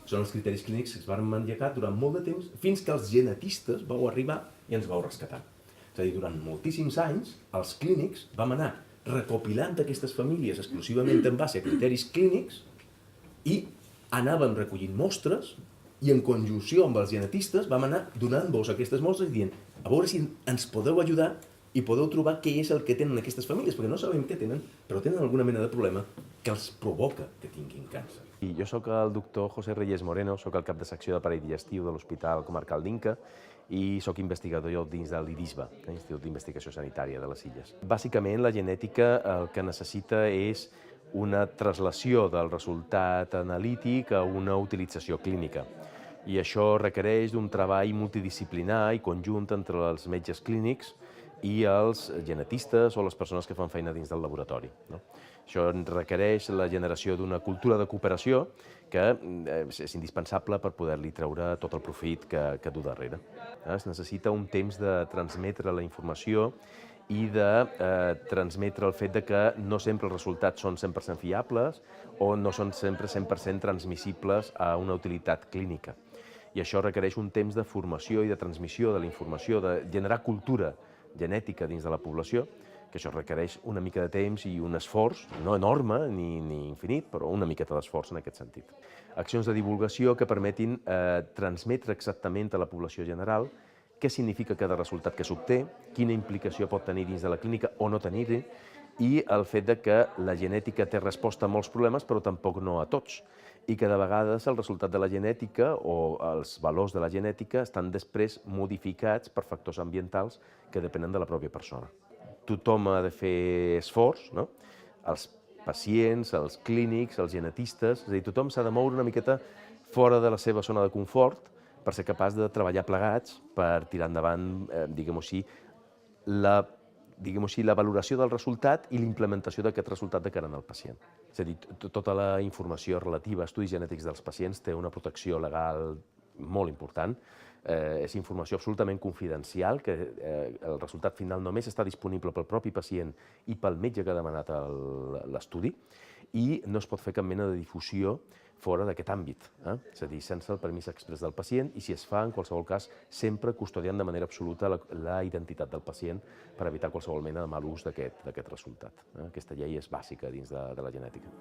Són els criteris clínics que es van manllegar durant molt de temps, fins que els genetistes vau arribar i ens vau rescatar. És a dir, durant moltíssims anys, els clínics vam anar recopilant aquestes famílies exclusivament en base a criteris clínics i anàvem recollint mostres i en conjunció amb els genetistes vam anar donant-vos aquestes mostres i dient a veure si ens podeu ajudar i podeu trobar què és el que tenen aquestes famílies, perquè no sabem què tenen, però tenen alguna mena de problema que els provoca que tinguin càncer. I jo sóc el doctor José Reyes Moreno, sóc el cap de secció d'aparell digestiu de l'Hospital Comarcal d'Inca i sóc investigador dins de l'IDISBA, l'Institut d'Investigació Sanitària de les Illes. Bàsicament, la genètica el que necessita és una traslació del resultat analític a una utilització clínica. I això requereix d'un treball multidisciplinar i conjunt entre els metges clínics i els genetistes o les persones que fan feina dins del laboratori. Això requereix la generació d'una cultura de cooperació que és indispensable per poder-li treure tot el profit que du darrere. Es necessita un temps de transmetre la informació i de transmetre el fet que no sempre els resultats són 100% fiables o no són sempre 100% transmissibles a una utilitat clínica. I això requereix un temps de formació i de transmissió de la informació, de generar cultura genètica dins de la població, que això requereix una mica de temps i un esforç, no enorme ni infinit, però una miqueta d'esforç en aquest sentit. Accions de divulgació que permetin transmetre exactament a la població general què significa cada resultat que s'obté, quina implicació pot tenir dins de la clínica o no tenir-hi, i el fet que la genètica té resposta a molts problemes, però tampoc no a tots, i que de vegades el resultat de la genètica o els valors de la genètica estan després modificats per factors ambientals que depenen de la pròpia persona. Tothom ha de fer esforç, no? Els pacients, els clínics, els genetistes, és a dir, tothom s'ha de moure una miqueta fora de la seva zona de confort per ser capaç de treballar plegats per tirar endavant, diguem-ho així, la valoració del resultat i l'implementació d'aquest resultat de cara al pacient. És a dir, tota la informació relativa a estudis genètics dels pacients té una protecció legal molt important. És informació absolutament confidencial, que el resultat final només està disponible pel propi pacient i pel metge que ha demanat l'estudi, i no es pot fer cap mena de difusió fora d'aquest àmbit, és a dir, sense el permís exprés del pacient, i si es fa, en qualsevol cas, sempre custodiant de manera absoluta la identitat del pacient per evitar qualsevol mena de mal ús d'aquest resultat. Aquesta llei és bàsica dins de la genètica.